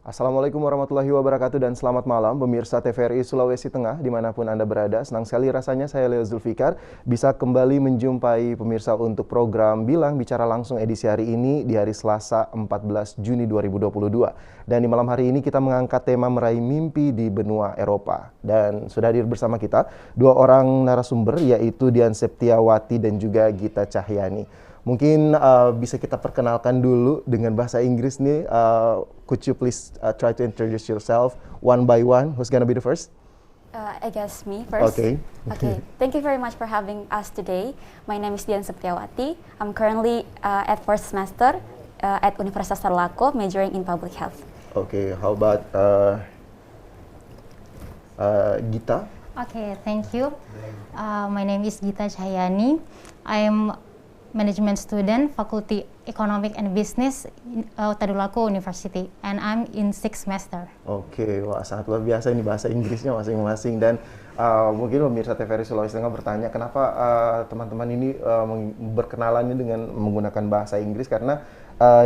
Assalamualaikum warahmatullahi wabarakatuh dan selamat malam pemirsa TVRI Sulawesi Tengah dimanapun Anda berada. Senang sekali rasanya saya Leo Zulfikar bisa kembali menjumpai pemirsa untuk program Bilang Bicara Langsung edisi hari ini di hari Selasa 14 Juni 2022. Dan di malam hari ini kita mengangkat tema meraih mimpi di benua Eropa. Dan sudah hadir bersama kita dua orang narasumber yaitu Dian Septiawati dan juga Gita Cahyani. Mungkin bisa kita perkenalkan dulu dengan bahasa Inggris nih. Could you please try to introduce yourself one by one? Who's gonna be the first? I guess me first. Okay. Okay. Thank you very much for having us today. My name is Dian Septiawati. I'm currently at first semester at Universitas Tadulako, majoring in public health. Okay. How about Gita? Okay, thank you. My name is Gita Cahyani. I'm management student, Faculty Economic and Business, Tadulako University, and I'm in 6th semester. Oke, wah sangat luar biasa ini bahasa Inggrisnya masing-masing dan mungkin pemirsa TVRI Sulawesi Tengah bertanya kenapa teman-teman ini berkenalannya dengan menggunakan bahasa Inggris karena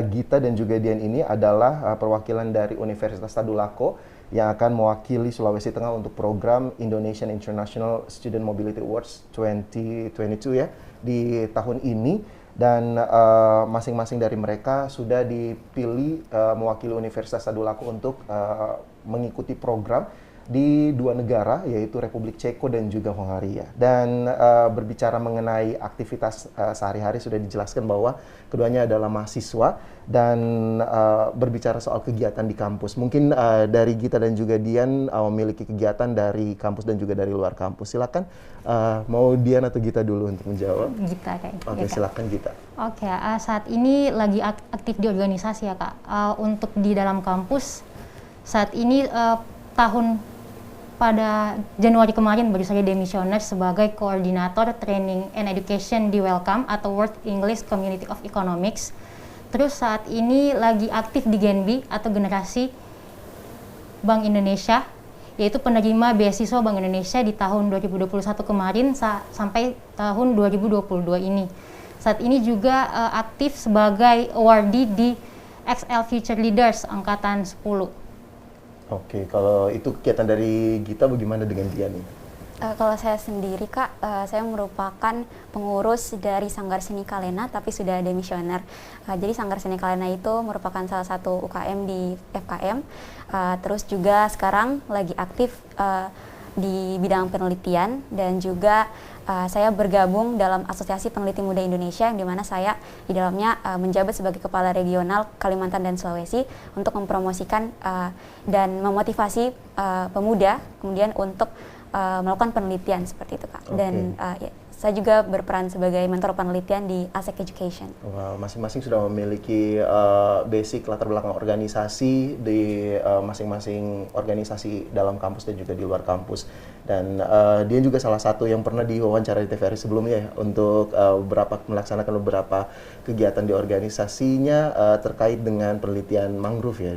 Gita dan juga Dian ini adalah perwakilan dari Universitas Tadulako yang akan mewakili Sulawesi Tengah untuk program Indonesian International Student Mobility Awards 2022 ya di tahun ini dan masing-masing dari mereka sudah dipilih mewakili Universitas Tadulako untuk mengikuti program di dua negara yaitu Republik Ceko dan juga Hongaria. Dan berbicara mengenai aktivitas sehari-hari sudah dijelaskan bahwa keduanya adalah mahasiswa dan berbicara soal kegiatan di kampus. Mungkin dari Gita dan juga Dian memiliki kegiatan dari kampus dan juga dari luar kampus. Silakan mau Dian atau Gita dulu untuk menjawab. Gita kayaknya. Oke, silakan Gita. Oke, saat ini lagi aktif di organisasi ya Kak. Untuk di dalam kampus saat ini pada Januari kemarin baru saja demisioner sebagai koordinator training and education di Welcome atau World English Community of Economics. Terus saat ini lagi aktif di Genbi atau Generasi Bank Indonesia, yaitu penerima beasiswa Bank Indonesia di tahun 2021 kemarin sampai tahun 2022 ini. Saat ini juga aktif sebagai awardee di XL Future Leaders Angkatan 10. Oke, kalau itu kegiatan dari Gita bagaimana dengan Dian nih? Kalau saya sendiri Kak, saya merupakan pengurus dari Sanggar Seni Kalena tapi sudah demisioner. Jadi Sanggar Seni Kalena itu merupakan salah satu UKM di FKM. Terus juga sekarang lagi aktif di bidang penelitian dan juga saya bergabung dalam Asosiasi Peneliti Muda Indonesia yang dimana saya di dalamnya menjabat sebagai Kepala Regional Kalimantan dan Sulawesi untuk mempromosikan dan memotivasi pemuda kemudian untuk melakukan penelitian seperti itu Kak. Dan ya, saya juga berperan sebagai mentor penelitian di ASEC Education. Wow, masing-masing sudah memiliki basic latar belakang organisasi di masing-masing organisasi dalam kampus dan juga di luar kampus. Dan dia juga salah satu yang pernah diwawancara di TVRI sebelumnya ya, untuk melaksanakan beberapa kegiatan di organisasinya terkait dengan penelitian mangrove ya,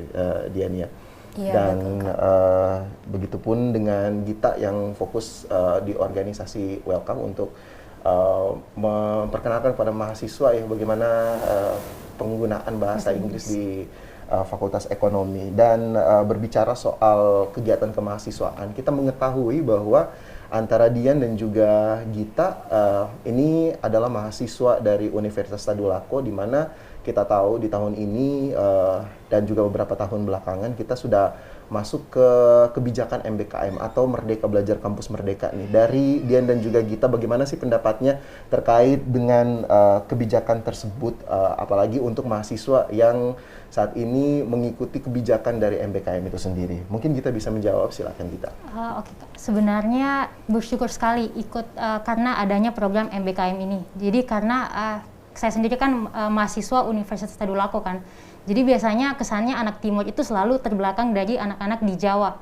Dian ya. Iya, Dan begitupun dengan Gita yang fokus di organisasi Welcome untuk memperkenalkan kepada mahasiswa ya bagaimana penggunaan bahasa Inggris di Fakultas Ekonomi. Dan berbicara soal kegiatan kemahasiswaan, kita mengetahui bahwa antara Dian dan juga Gita ini adalah mahasiswa dari Universitas Tadulako, di mana kita tahu di tahun ini dan juga beberapa tahun belakangan kita sudah masuk ke kebijakan MBKM atau Merdeka Belajar Kampus Merdeka nih. Dari Dian dan juga Gita, bagaimana sih pendapatnya terkait dengan kebijakan tersebut, apalagi untuk mahasiswa yang saat ini mengikuti kebijakan dari MBKM itu sendiri? Mungkin Gita bisa menjawab, silakan Gita. Oke, sebenarnya bersyukur sekali ikut karena adanya program MBKM ini. Jadi karena saya sendiri kan mahasiswa Universitas Tadulako kan. Jadi biasanya kesannya anak timur itu selalu terbelakang dari anak-anak di Jawa.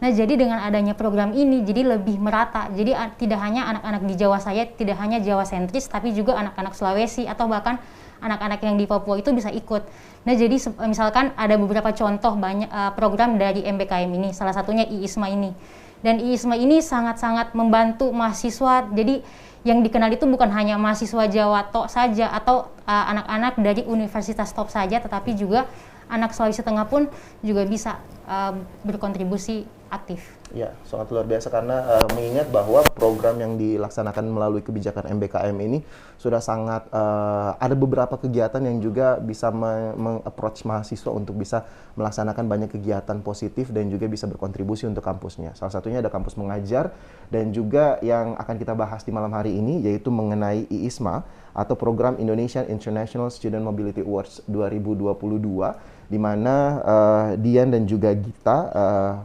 Nah, jadi dengan adanya program ini jadi lebih merata. Jadi tidak hanya anak-anak di Jawa saya, tidak hanya Jawa sentris, tapi juga anak-anak Sulawesi atau bahkan anak-anak yang di Papua itu bisa ikut. Nah, jadi misalkan ada beberapa contoh banyak program dari MBKM ini, salah satunya IISMA ini. Dan IISMA ini sangat-sangat membantu mahasiswa. Jadi yang dikenal itu bukan hanya mahasiswa Jawa tok saja atau anak-anak dari universitas top saja, tetapi juga anak Sulawesi Tengah pun juga bisa berkontribusi aktif. Ya, sangat luar biasa karena mengingat bahwa program yang dilaksanakan melalui kebijakan MBKM ini sudah sangat ada beberapa kegiatan yang juga bisa meng-approach mahasiswa untuk bisa melaksanakan banyak kegiatan positif dan juga bisa berkontribusi untuk kampusnya. Salah satunya ada kampus mengajar dan juga yang akan kita bahas di malam hari ini yaitu mengenai IISMA atau Program Indonesian International Student Mobility Awards 2022, di mana Dian dan juga Gita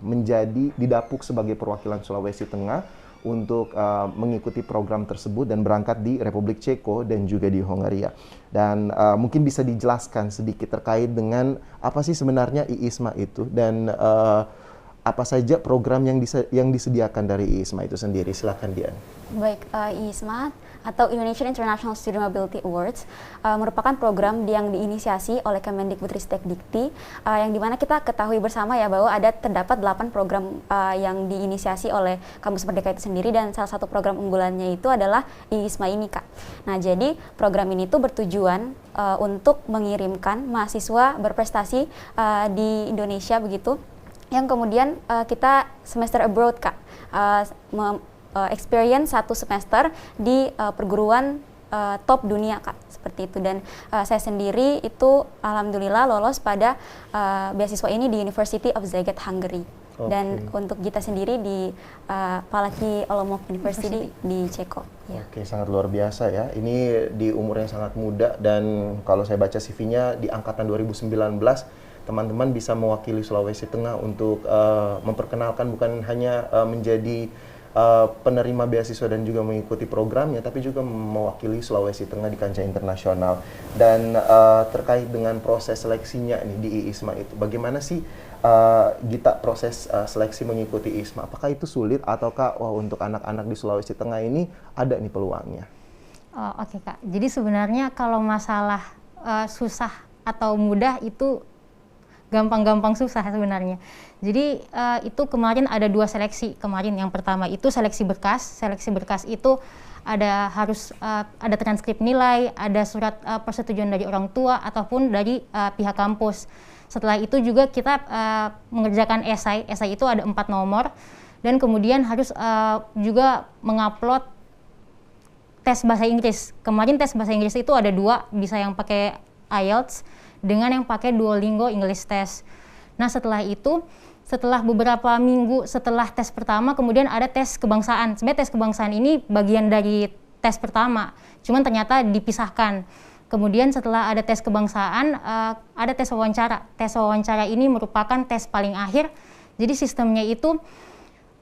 menjadi didapuk sebagai perwakilan Sulawesi Tengah untuk mengikuti program tersebut dan berangkat di Republik Ceko dan juga di Hongaria. Dan mungkin bisa dijelaskan sedikit terkait dengan apa sih sebenarnya IISMA itu dan apa saja program yang disediakan dari IISMA itu sendiri. Silakan Dian. Baik, IISMA atau Indonesian International Student Mobility Awards merupakan program yang diinisiasi oleh Kemendikbudristek-Dikti yang dimana kita ketahui bersama ya bahwa terdapat 8 program yang diinisiasi oleh Kampus Merdeka itu sendiri dan salah satu program unggulannya itu adalah IISMA ini, Kak. Nah, jadi program ini tuh bertujuan untuk mengirimkan mahasiswa berprestasi di Indonesia begitu yang kemudian kita semester abroad, Kak. Experience 1 semester di perguruan top dunia, Kak, seperti itu. Dan saya sendiri itu alhamdulillah lolos pada beasiswa ini di University of Szeged, Hungary. Okay. Dan untuk Gita sendiri di Palaki Olomouc University di Ceko. Ya. Oke, sangat luar biasa ya. Ini di umur yang sangat muda dan kalau saya baca CV-nya di angkatan 2019 teman-teman bisa mewakili Sulawesi Tengah untuk memperkenalkan bukan hanya menjadi penerima beasiswa dan juga mengikuti programnya, tapi juga mewakili Sulawesi Tengah di kancah internasional. Dan terkait dengan proses seleksinya nih di IISMA itu, bagaimana sih Gita proses seleksi mengikuti IISMA? Apakah itu sulit ataukah untuk anak-anak di Sulawesi Tengah ini ada nih peluangnya? Oke, Kak. Jadi sebenarnya kalau masalah susah atau mudah itu gampang-gampang susah sebenarnya. Jadi itu kemarin ada 2 seleksi kemarin. Yang pertama itu seleksi berkas. Seleksi berkas itu ada transkrip nilai, ada surat persetujuan dari orang tua ataupun dari pihak kampus. Setelah itu juga kita mengerjakan esai. Esai itu ada 4 nomor dan kemudian harus juga mengupload tes bahasa Inggris. Kemarin tes bahasa Inggris itu ada 2, bisa yang pakai IELTS dengan yang pakai Duolingo English Test. Nah, setelah itu, setelah beberapa minggu setelah tes pertama, kemudian ada tes kebangsaan. Sebenarnya tes kebangsaan ini bagian dari tes pertama, cuman ternyata dipisahkan. Kemudian setelah ada tes kebangsaan, ada tes wawancara. Tes wawancara ini merupakan tes paling akhir. Jadi sistemnya itu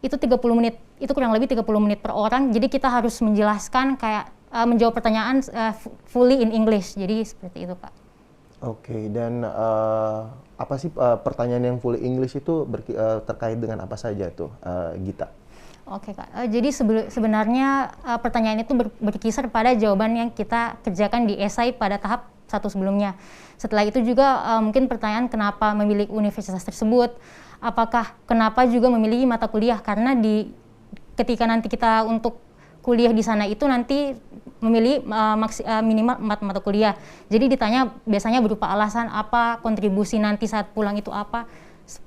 30 menit, itu kurang lebih 30 menit per orang. Jadi kita harus menjelaskan kayak menjawab pertanyaan fully in English. Jadi seperti itu, Pak. Oke, dan apa sih pertanyaan yang fully English itu terkait dengan apa saja tuh, Gita? Oke, Kak. Jadi sebenarnya pertanyaan itu berkisar pada jawaban yang kita kerjakan di esai pada tahap 1 sebelumnya. Setelah itu juga mungkin pertanyaan kenapa memilih universitas tersebut, kenapa juga memilih mata kuliah, karena ketika nanti kita untuk kuliah di sana itu nanti memilih minimal 4 mata kuliah. Jadi ditanya biasanya berupa alasan apa, kontribusi nanti saat pulang itu apa,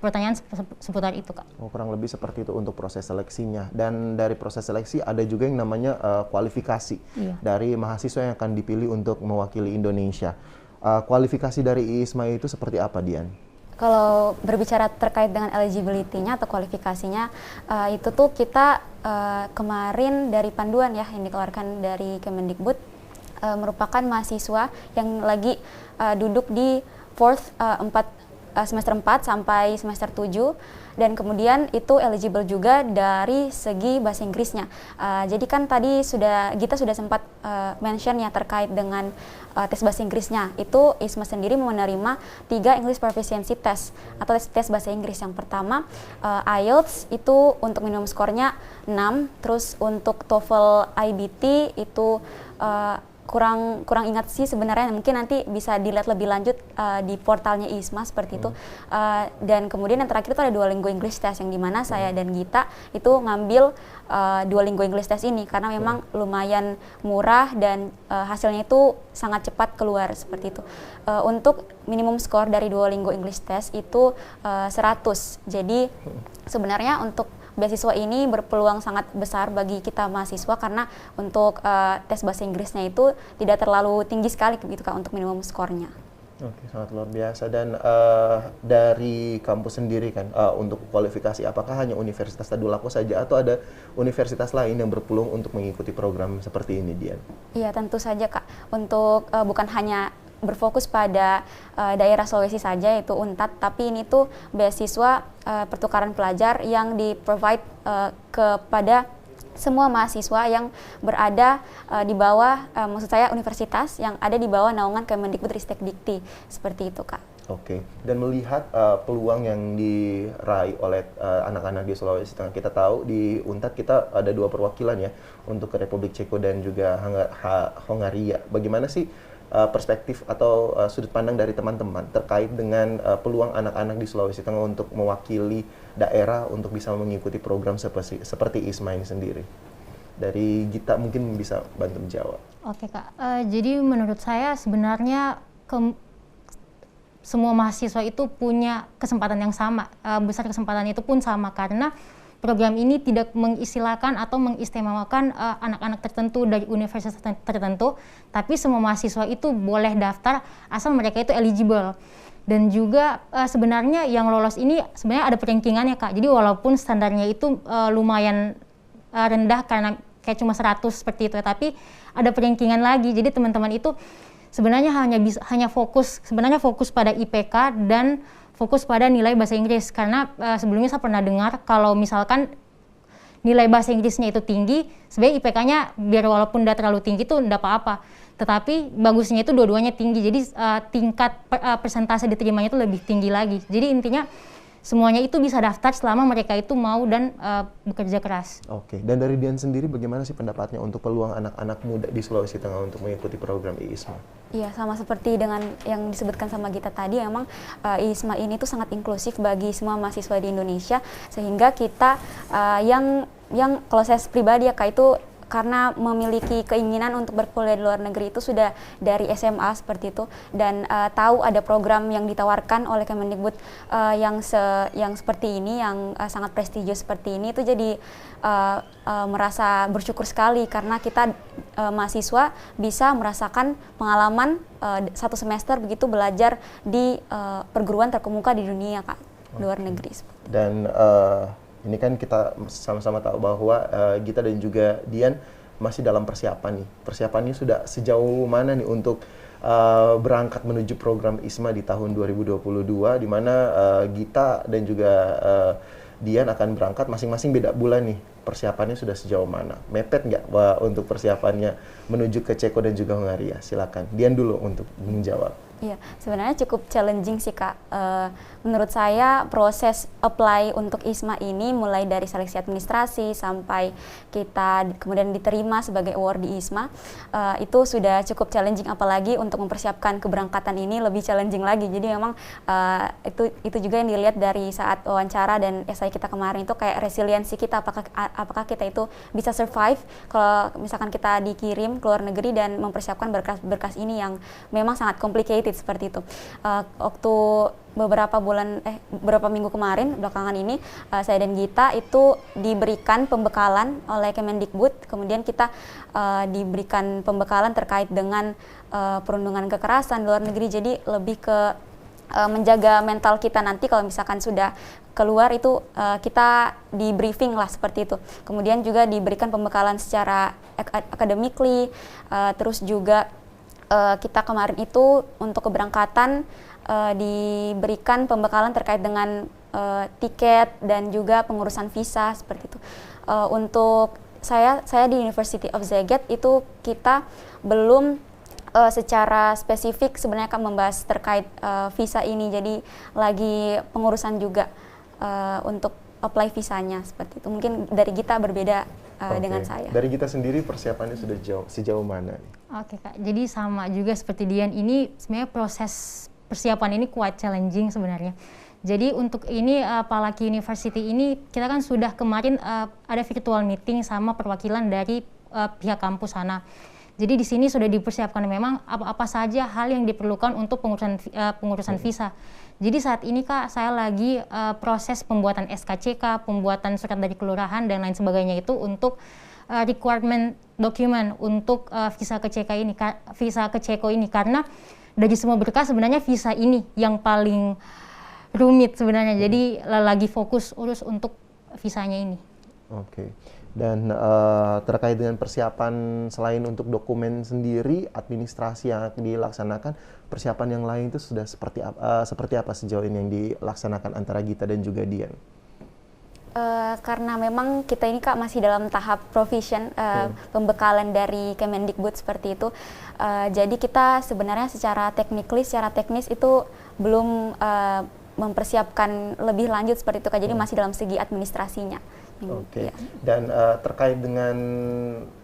pertanyaan seputar itu, Kak. Kurang lebih seperti itu untuk proses seleksinya. Dan dari proses seleksi ada juga yang namanya kualifikasi dari mahasiswa yang akan dipilih untuk mewakili Indonesia. Kualifikasi dari IISMA itu seperti apa, Dian? Kalau berbicara terkait dengan eligibility-nya atau kualifikasinya, itu tuh kita kemarin dari panduan ya yang dikeluarkan dari Kemendikbud merupakan mahasiswa yang lagi duduk di semester 4 sampai semester 7 dan kemudian itu eligible juga dari segi bahasa Inggrisnya. Jadi kan tadi Gita sudah sempat mention ya terkait dengan tes bahasa Inggrisnya. Itu IISMA sendiri menerima 3 English Proficiency Test atau tes bahasa Inggris. Yang pertama IELTS itu untuk minimum skornya 6, terus untuk TOEFL IBT itu kurang ingat sih sebenarnya, mungkin nanti bisa dilihat lebih lanjut di portalnya ISMA seperti itu. Dan kemudian yang terakhir itu ada Duolingo English Test, yang dimana saya dan Gita itu ngambil Duolingo English Test ini karena memang lumayan murah dan hasilnya itu sangat cepat keluar seperti itu. Untuk minimum skor dari Duolingo English Test itu 100. Jadi sebenarnya untuk beasiswa ini berpeluang sangat besar bagi kita mahasiswa karena untuk tes bahasa Inggrisnya itu tidak terlalu tinggi sekali gitu Kak untuk minimum skornya. Oke, sangat luar biasa. Dan dari kampus sendiri kan, untuk kualifikasi, apakah hanya Universitas Tadulako saja atau ada universitas lain yang berpeluang untuk mengikuti program seperti ini, Dian? Iya, tentu saja Kak. Untuk bukan hanya berfokus pada daerah Sulawesi saja yaitu UNTAD, tapi ini tuh beasiswa pertukaran pelajar yang di-provide kepada semua mahasiswa yang berada di bawah, maksud saya universitas yang ada di bawah naungan Kemendikbud-Ristek Dikti, seperti itu Kak. Oke, dan melihat peluang yang diraih oleh anak-anak di Sulawesi Tengah, kita tahu di UNTAD kita ada 2 perwakilan ya untuk ke Republik Ceko dan juga Hongaria. Bagaimana sih perspektif atau sudut pandang dari teman-teman terkait dengan peluang anak-anak di Sulawesi Tengah untuk mewakili daerah untuk bisa mengikuti program seperti ISMA ini sendiri? Dari Gita mungkin bisa bantu menjawab. Oke Kak, jadi menurut saya sebenarnya semua mahasiswa itu punya kesempatan yang sama, besar kesempatan itu pun sama karena program ini tidak mengistilahkan atau mengistimewakan anak-anak tertentu dari universitas tertentu, tapi semua mahasiswa itu boleh daftar asal mereka itu eligible. Dan juga sebenarnya yang lolos ini sebenarnya ada perankingannya Kak, jadi walaupun standarnya itu lumayan rendah karena kayak cuma 100 seperti itu, tapi ada perankingan lagi, jadi teman-teman itu sebenarnya hanya fokus pada IPK dan fokus pada nilai bahasa Inggris karena sebelumnya saya pernah dengar kalau misalkan nilai bahasa Inggrisnya itu tinggi, sebenarnya IPK-nya biar walaupun tidak terlalu tinggi itu tidak apa-apa, tetapi bagusnya itu dua-duanya tinggi, jadi tingkat persentase diterimanya itu lebih tinggi lagi. Jadi intinya semuanya itu bisa daftar selama mereka itu mau dan bekerja keras. Oke, dan dari Dian sendiri bagaimana sih pendapatnya untuk peluang anak-anak muda di Sulawesi Tengah untuk mengikuti program ISMA? Iya, sama seperti dengan yang disebutkan sama Gita tadi, emang ISMA ini tuh sangat inklusif bagi semua mahasiswa di Indonesia, sehingga kita yang kalau saya pribadi ya Kak, itu karena memiliki keinginan untuk berkuliah di luar negeri itu sudah dari SMA seperti itu, dan tahu ada program yang ditawarkan oleh Kemendikbud yang seperti ini, yang sangat prestigius seperti ini, itu jadi merasa bersyukur sekali karena kita mahasiswa bisa merasakan pengalaman 1 semester begitu belajar di perguruan terkemuka di dunia Kak, luar negeri. Dan ini kan kita sama-sama tahu bahwa Gita dan juga Dian masih dalam persiapan nih. Persiapannya sudah sejauh mana nih untuk berangkat menuju program ISMA di tahun 2022, di mana Gita dan juga Dian akan berangkat masing-masing beda bulan nih. Persiapannya sudah sejauh mana? Mepet nggak untuk persiapannya menuju ke Ceko dan juga Hongaria? Silakan Dian dulu untuk menjawab. Iya, sebenarnya cukup challenging sih Kak. Menurut saya proses apply untuk ISMA ini mulai dari seleksi administrasi sampai kita kemudian diterima sebagai award di ISMA, itu sudah cukup challenging, apalagi untuk mempersiapkan keberangkatan ini lebih challenging lagi. Jadi memang itu juga yang dilihat dari saat wawancara dan esai kita kemarin, itu kayak resiliensi kita, apakah kita itu bisa survive kalau misalkan kita dikirim ke luar negeri dan mempersiapkan berkas-berkas ini yang memang sangat complicated seperti itu. Waktu beberapa minggu kemarin belakangan ini, saya dan Gita itu diberikan pembekalan oleh Kemendikbud, kemudian kita diberikan pembekalan terkait dengan perundungan kekerasan di luar negeri, jadi lebih ke menjaga mental kita nanti kalau misalkan sudah keluar itu kita di briefing lah seperti itu. Kemudian juga diberikan pembekalan secara academically, terus juga kita kemarin itu untuk keberangkatan diberikan pembekalan terkait dengan tiket dan juga pengurusan visa seperti itu. Untuk saya di University of Szeged itu kita belum secara spesifik sebenarnya akan membahas terkait visa ini, jadi lagi pengurusan juga untuk apply visanya seperti itu. Mungkin dari Gita berbeda dengan saya. Dari kita sendiri persiapannya sudah sejauh mana nih? Oke Kak, jadi sama juga seperti Dian, ini sebenarnya proses persiapan ini quite challenging sebenarnya. Jadi untuk ini Palaki University ini kita kan sudah kemarin ada virtual meeting sama perwakilan dari pihak kampus sana. Jadi di sini sudah dipersiapkan memang apa saja hal yang diperlukan untuk pengurusan visa. Jadi saat ini Kak, saya lagi proses pembuatan SKCK, pembuatan surat dari kelurahan dan lain sebagainya itu untuk requirement dokumen untuk visa ke Ceko ini karena dari semua berkas sebenarnya visa ini yang paling rumit sebenarnya. Jadi lagi fokus urus untuk visanya ini. Oke. Dan terkait dengan persiapan selain untuk dokumen sendiri, administrasi yang akan dilaksanakan, persiapan yang lain itu sudah seperti apa sejauh ini yang dilaksanakan antara Gita dan juga Dian? Karena memang kita ini Kak masih dalam tahap provision pembekalan dari Kemendikbud seperti itu. Jadi kita sebenarnya secara teknis itu belum mempersiapkan lebih lanjut seperti itu Kak. Jadi masih dalam segi administrasinya. Oke. Ya. Dan terkait dengan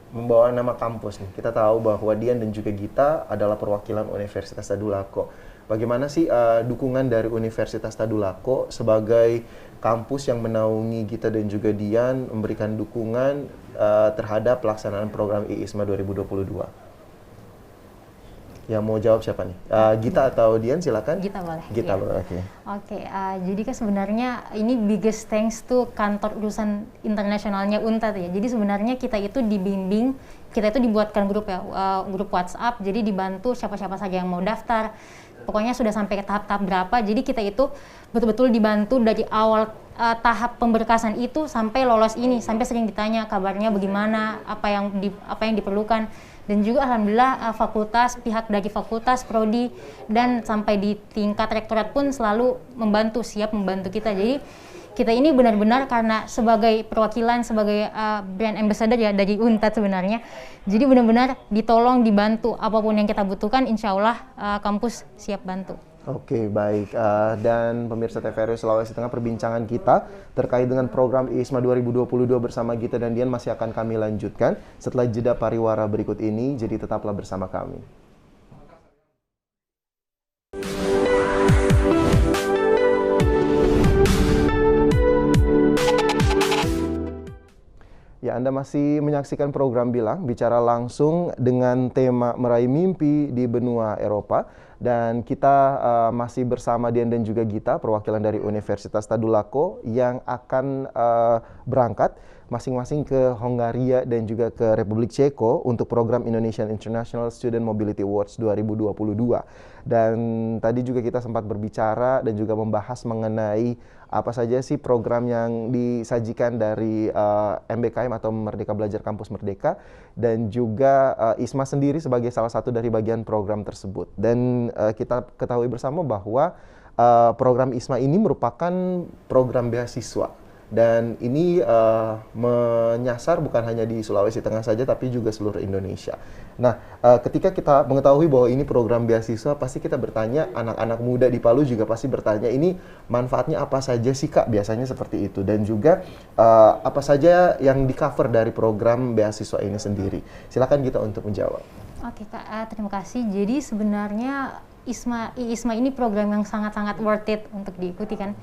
membawa nama kampus nih, kita tahu bahwa Dian dan juga Gita adalah perwakilan Universitas Tadulako. Bagaimana sih dukungan dari Universitas Tadulako sebagai kampus yang menaungi Gita dan juga Dian memberikan dukungan terhadap pelaksanaan program IISMA 2022? Yang mau jawab siapa nih? Gita atau Dian, silakan. Gita boleh. Gita ya. boleh, oke. Oke, jadi kan sebenarnya ini biggest thanks to kantor urusan internasionalnya UNTAD ya. Jadi sebenarnya kita itu dibimbing, kita itu dibuatkan grup ya, grup WhatsApp. Jadi dibantu siapa-siapa saja yang mau daftar. Pokoknya sudah sampai ke tahap-tahap berapa. Jadi kita itu betul-betul dibantu dari awal tahap pemberkasan itu sampai lolos ini, sampai sering ditanya kabarnya bagaimana, apa yang diperlukan. Dan juga alhamdulillah pihak dari fakultas, prodi, dan sampai di tingkat rektorat pun selalu siap membantu kita. Jadi kita ini benar-benar karena sebagai perwakilan, sebagai brand ambassador ya dari UNTAD sebenarnya. Jadi benar-benar ditolong, dibantu apapun yang kita butuhkan, insya Allah kampus siap bantu. Oke, baik. Dan pemirsa TVRI Sulawesi Tengah, perbincangan kita terkait dengan program IISMA 2022 bersama Gita dan Dian masih akan kami lanjutkan setelah jeda pariwara berikut ini, jadi tetaplah bersama kami. Ya, Anda masih menyaksikan program Bicara langsung dengan tema Meraih Mimpi di Benua Eropa. Dan kita masih bersama Dian dan juga Gita, perwakilan dari Universitas Tadulako yang akan berangkat masing-masing ke Hongaria dan juga ke Republik Ceko untuk program Indonesian International Student Mobility Awards 2022. Dan tadi juga kita sempat berbicara dan juga membahas mengenai apa saja sih program yang disajikan dari MBKM atau Merdeka Belajar Kampus Merdeka, dan juga ISMA sendiri sebagai salah satu dari bagian program tersebut. Dan kita ketahui bersama bahwa program ISMA ini merupakan program beasiswa. Dan ini menyasar bukan hanya di Sulawesi Tengah saja, tapi juga seluruh Indonesia. Nah, ketika kita mengetahui bahwa ini program beasiswa, pasti kita bertanya, anak-anak muda di Palu juga pasti bertanya, ini manfaatnya apa saja sih Kak? Biasanya seperti itu. Dan juga apa saja yang di-cover dari program beasiswa ini sendiri. Silakan kita untuk menjawab. Oke Kak, terima kasih. Jadi sebenarnya IISMA ini program yang sangat-sangat worth it untuk diikuti kan.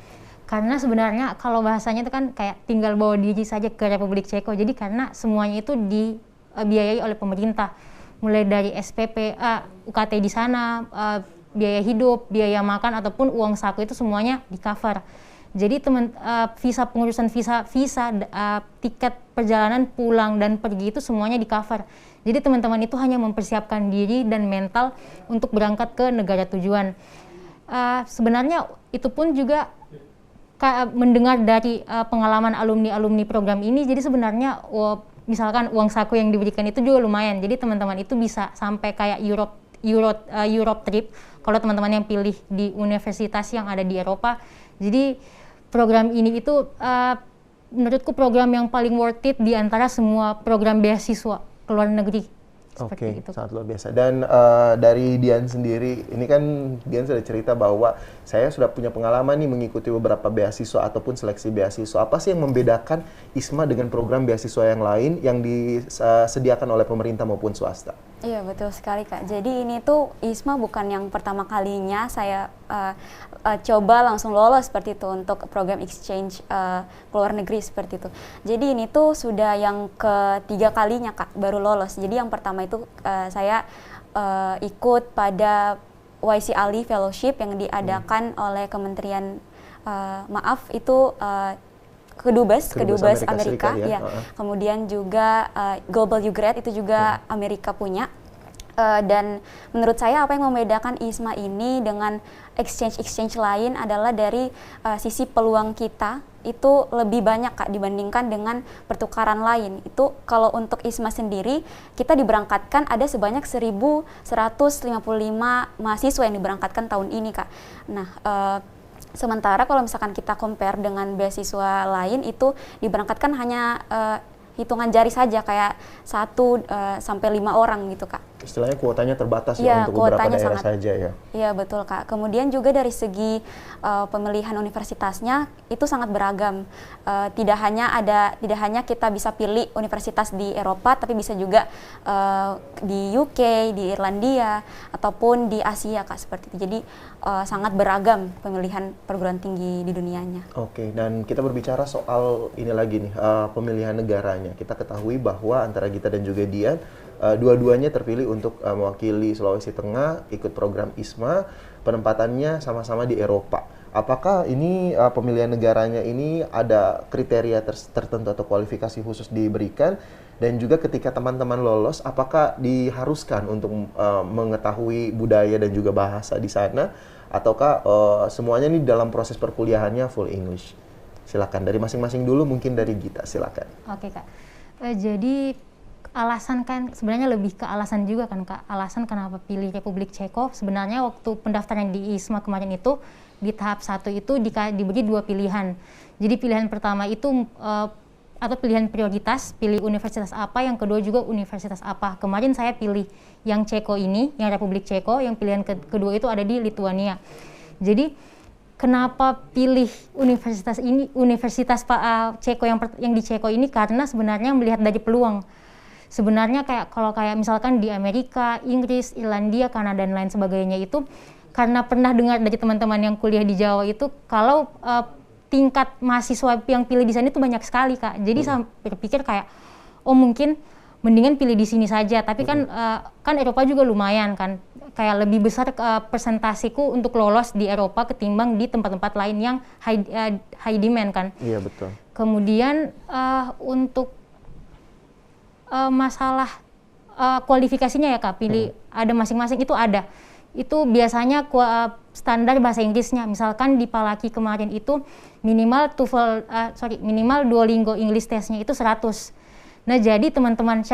Karena sebenarnya kalau bahasanya itu kan kayak tinggal bawa diri saja ke Republik Ceko. Jadi karena semuanya itu dibiayai oleh pemerintah. Mulai dari SPP, UKT di sana, biaya hidup, biaya makan, ataupun uang saku itu semuanya di-cover. Jadi pengurusan visa, tiket perjalanan pulang dan pergi itu semuanya di-cover. Jadi teman-teman itu hanya mempersiapkan diri dan mental untuk berangkat ke negara tujuan. Sebenarnya itu pun juga mendengar dari pengalaman alumni program ini, jadi sebenarnya misalkan uang saku yang diberikan itu juga lumayan. Jadi teman-teman itu bisa sampai kayak Europe trip kalau teman-teman yang pilih di universitas yang ada di Eropa. Jadi program ini itu menurutku program yang paling worth it di antara semua program beasiswa ke luar negeri. Seperti itu. Sangat luar biasa. Dan dari Dian sendiri, ini kan Dian sudah cerita bahwa saya sudah punya pengalaman nih mengikuti beberapa beasiswa ataupun seleksi beasiswa. Apa sih yang membedakan ISMA dengan program beasiswa yang lain yang disediakan oleh pemerintah maupun swasta? Iya, betul sekali, Kak. Jadi ini tuh ISMA bukan yang pertama kalinya saya coba langsung lolos seperti itu untuk program exchange ke luar negeri seperti itu. Jadi ini tuh sudah yang ketiga kalinya, Kak, baru lolos. Jadi yang pertama itu saya ikut pada YC Ali Fellowship yang diadakan oleh Kementerian Kedubes Amerika ya. Kemudian juga Global U-Grad itu juga Amerika punya. Dan menurut saya apa yang membedakan ISMA ini dengan exchange lain adalah dari sisi peluang kita itu lebih banyak, Kak, dibandingkan dengan pertukaran lain. Itu kalau untuk ISMA sendiri kita diberangkatkan ada sebanyak 1.155 mahasiswa yang diberangkatkan tahun ini, Kak. Nah, sementara kalau misalkan kita compare dengan beasiswa lain itu diberangkatkan hanya hitungan jari saja, kayak 1 sampai 5 orang gitu, Kak. Istilahnya kuotanya terbatas ya untuk beberapa daerah saja ya. Iya, betul, Kak. Kemudian juga dari segi pemilihan universitasnya itu sangat beragam. Tidak hanya kita bisa pilih universitas di Eropa, tapi bisa juga di UK, di Irlandia ataupun di Asia, Kak, seperti itu. Jadi sangat beragam pemilihan perguruan tinggi di dunianya. Oke, dan kita berbicara soal ini lagi nih, pemilihan negaranya. Kita ketahui bahwa antara Gita dan juga Dian dua-duanya terpilih untuk mewakili Sulawesi Tengah, ikut program ISMA, penempatannya sama-sama di Eropa. Apakah ini pemilihan negaranya ini ada kriteria tertentu atau kualifikasi khusus diberikan? Dan juga ketika teman-teman lolos, apakah diharuskan untuk mengetahui budaya dan juga bahasa di sana? Ataukah semuanya ini dalam proses perkuliahannya full English? Silakan dari masing-masing dulu, mungkin dari Gita, silakan. Oke, Kak. Jadi alasan kan sebenarnya lebih ke alasan juga kan, Kak. Alasan kenapa pilih Republik Ceko, sebenarnya waktu pendaftaran di ISMA kemarin itu di tahap 1 itu diberi 2 pilihan. Jadi pilihan pertama itu atau pilihan prioritas, pilih universitas apa, yang kedua juga universitas apa. Kemarin saya pilih yang Ceko ini, yang Republik Ceko, yang pilihan kedua itu ada di Lithuania. Jadi kenapa pilih universitas ini, universitas Ceko yang di Ceko ini, karena sebenarnya melihat dari peluang. Sebenarnya kalau misalkan di Amerika, Inggris, Irlandia, Kanada dan lain sebagainya itu, karena pernah dengar dari teman-teman yang kuliah di Jawa itu kalau tingkat mahasiswa yang pilih di sana itu banyak sekali, Kak. Jadi saya berpikir kayak mungkin mendingan pilih di sini saja. Tapi kan Eropa juga lumayan kan, kayak lebih besar persentasiku untuk lolos di Eropa ketimbang di tempat-tempat lain yang high demand kan. Iya, betul. Kemudian untuk masalah kualifikasinya ya, Kak, pilih ada masing-masing itu ada. Itu biasanya standar bahasa Inggrisnya. Misalkan di Palaki kemarin itu minimal Duolingo English testnya itu 100. Nah, jadi teman-teman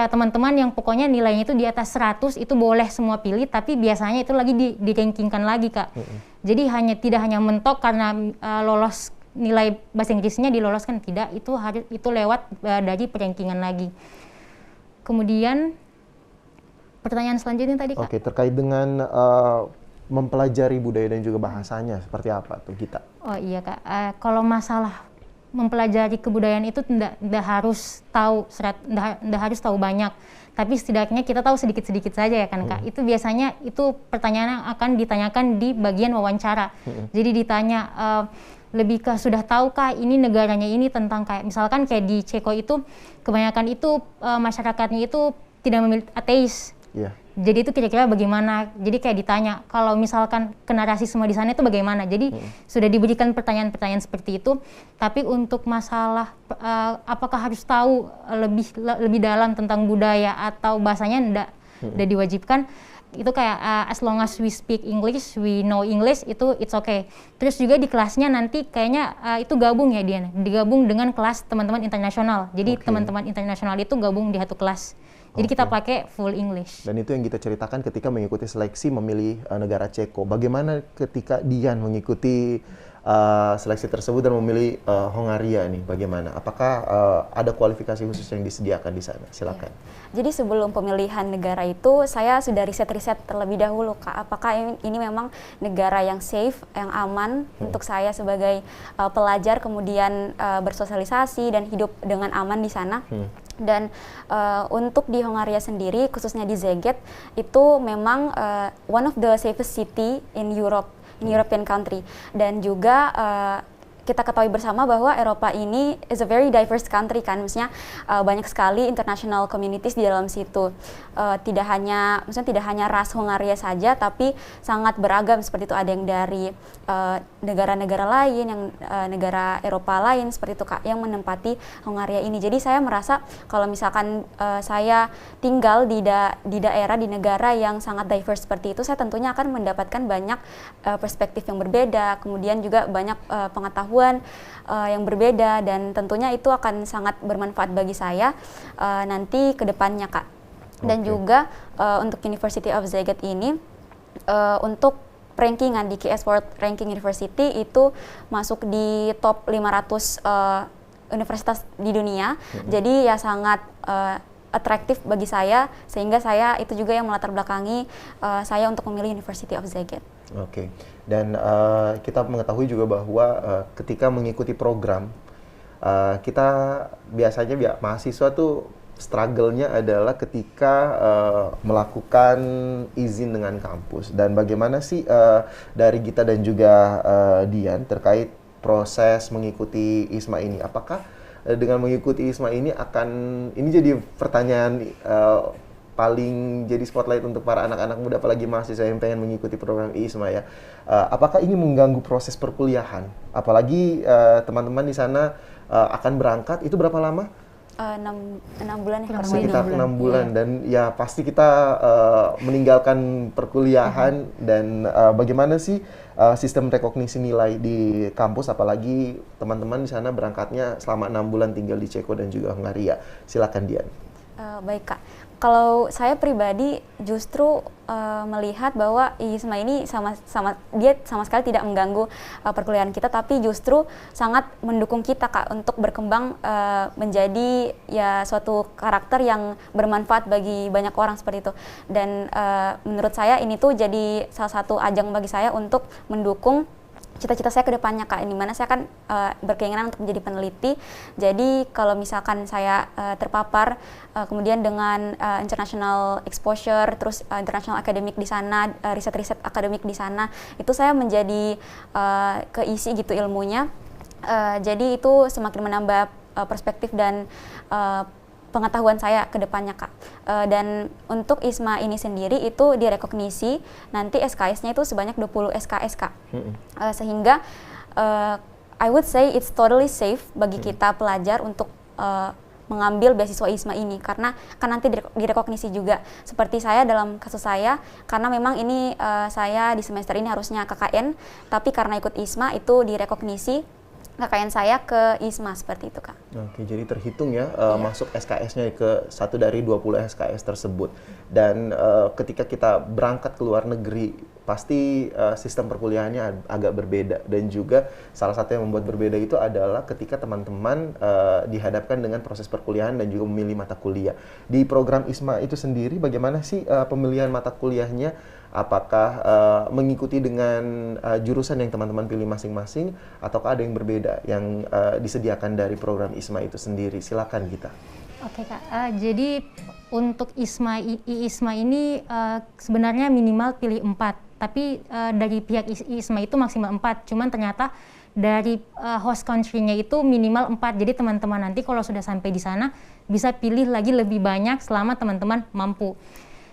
yang pokoknya nilainya itu di atas 100 itu boleh semua pilih, tapi biasanya itu lagi di-rankingkan lagi, Kak. Jadi tidak hanya mentok karena lolos nilai bahasa Inggrisnya diloloskan, tidak, itu lewat dari perankingan lagi. Kemudian pertanyaan selanjutnya tadi, Kak. Oke, terkait dengan mempelajari budaya dan juga bahasanya, seperti apa tuh, Gita? Oh iya, Kak. Kalau masalah mempelajari kebudayaan itu tidak harus tahu banyak, tapi setidaknya kita tahu sedikit-sedikit saja ya kan, Kak. Itu biasanya pertanyaan yang akan ditanyakan di bagian wawancara. Jadi ditanya lebih ke sudah tahukah ini negaranya ini tentang kayak misalkan kayak di Ceko itu kebanyakan itu masyarakatnya itu tidak memilih ateis. Yeah. Jadi itu kira-kira bagaimana? Jadi kayak ditanya kalau misalkan kena rasisme di sana itu bagaimana? Jadi sudah diberikan pertanyaan-pertanyaan seperti itu. Tapi untuk masalah apakah harus tahu lebih dalam tentang budaya atau bahasanya tidak diwajibkan. Itu kayak as long as we speak English, we know English, itu it's okay. Terus juga di kelasnya nanti kayaknya itu gabung ya, Diana, digabung dengan kelas teman-teman internasional. Jadi teman-teman internasional itu gabung di satu kelas. Jadi kita pakai full English. Dan itu yang kita ceritakan ketika mengikuti seleksi memilih negara Ceko. Bagaimana ketika Dian mengikuti seleksi tersebut dan memilih Hongaria nih, bagaimana? Apakah ada kualifikasi khusus yang disediakan di sana? Silakan. Jadi sebelum pemilihan negara itu saya sudah riset-riset terlebih dahulu, Kak. Apakah ini memang negara yang safe, yang aman untuk saya sebagai pelajar kemudian bersosialisasi dan hidup dengan aman di sana. Dan untuk di Hongaria sendiri, khususnya di Szeged, itu memang one of the safest city in European country. Dan juga kita ketahui bersama bahwa Eropa ini is a very diverse country kan, maksudnya banyak sekali international communities di dalam situ. Tidak hanya ras Hongaria saja, tapi sangat beragam seperti itu. Ada yang dari negara-negara lain, yang negara Eropa lain seperti itu, Kak, yang menempati Hongaria ini. Jadi saya merasa kalau misalkan saya tinggal di daerah, di negara yang sangat diverse seperti itu, saya tentunya akan mendapatkan banyak perspektif yang berbeda, kemudian juga banyak pengetahuan yang berbeda, dan tentunya itu akan sangat bermanfaat bagi saya nanti ke depannya, Kak. Dan juga untuk University of Szeged ini untuk rankingan di QS World Ranking University itu masuk di top 500 universitas di dunia. Jadi ya sangat atraktif bagi saya, sehingga saya itu juga yang melatar belakangi saya untuk memilih University of Szeged. Oke. Dan kita mengetahui juga bahwa ketika mengikuti program, kita biasanya mahasiswa tuh struggle-nya adalah ketika melakukan izin dengan kampus. Dan bagaimana sih dari Gita dan juga Dian terkait proses mengikuti ISMA ini? Apakah dengan mengikuti ISMA ini ini jadi pertanyaan paling jadi spotlight untuk para anak-anak muda, apalagi mahasiswa yang pengen mengikuti program ISMA ya. Apakah ini mengganggu proses perkuliahan? Apalagi teman-teman di sana akan berangkat, itu berapa lama? 6 bulan ya, sekitar 6 bulan. Dan ya pasti kita meninggalkan perkuliahan. Dan bagaimana sih sistem rekognisi nilai di kampus, apalagi teman-teman di sana berangkatnya selama 6 bulan tinggal di Ceko dan juga Hongaria. Silakan Dian. Baik, Kak. Kalau saya pribadi justru melihat bahwa ISMA ini dia sama sekali tidak mengganggu perkuliahan kita, tapi justru sangat mendukung kita, Kak, untuk berkembang menjadi ya suatu karakter yang bermanfaat bagi banyak orang seperti itu. Dan menurut saya ini tuh jadi salah satu ajang bagi saya untuk mendukung cita-cita saya ke depannya, Kak, di mana saya kan berkeinginan untuk menjadi peneliti. Jadi kalau misalkan saya terpapar kemudian dengan international exposure, terus international academic di sana, riset-riset akademik di sana, itu saya menjadi keisi gitu ilmunya. Jadi itu semakin menambah perspektif dan pengetahuan saya ke depannya, Kak. Dan untuk ISMA ini sendiri itu direkognisi, nanti SKS-nya itu sebanyak 20 SKS, Kak. Sehingga I would say it's totally safe bagi kita pelajar untuk mengambil beasiswa ISMA ini, karena kan nanti direkognisi juga. Seperti saya dalam kasus saya, karena memang ini saya di semester ini harusnya KKN, tapi karena ikut ISMA itu direkognisi KKN saya ke ISMA seperti itu, Kak. Oke, jadi terhitung ya masuk SKS-nya ke 1 dari 20 SKS tersebut. Dan ketika kita berangkat ke luar negeri, pasti sistem perkuliahannya agak berbeda. Dan juga salah satu yang membuat berbeda itu adalah ketika teman-teman dihadapkan dengan proses perkuliahan dan juga memilih mata kuliah. Di program ISMA itu sendiri, bagaimana sih pemilihan mata kuliahnya? Apakah mengikuti dengan jurusan yang teman-teman pilih masing-masing, ataukah ada yang berbeda yang disediakan dari program ISMA itu sendiri? Silakan Gita. Oke, Kak, jadi untuk ISMA ini sebenarnya minimal pilih 4, tapi dari pihak ISMA itu maksimal 4, cuman ternyata dari host country-nya itu minimal 4, jadi teman-teman nanti kalau sudah sampai di sana bisa pilih lagi lebih banyak selama teman-teman mampu.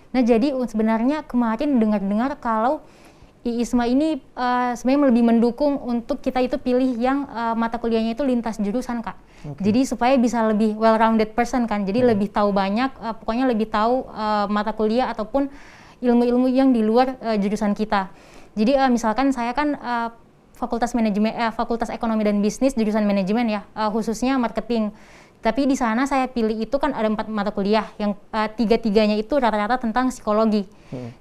Nah, jadi sebenarnya kemarin dengar-dengar kalau ISMA ini sebenarnya lebih mendukung untuk kita itu pilih yang mata kuliahnya itu lintas jurusan, Kak. Jadi supaya bisa lebih well-rounded person kan, jadi lebih tahu banyak, pokoknya lebih tahu mata kuliah ataupun ilmu-ilmu yang di luar jurusan kita. Jadi misalkan saya kan Fakultas Ekonomi dan Bisnis jurusan manajemen ya, khususnya marketing. Tapi di sana saya pilih itu kan ada 4 mata kuliah yang 3-3-nya itu rata-rata tentang psikologi.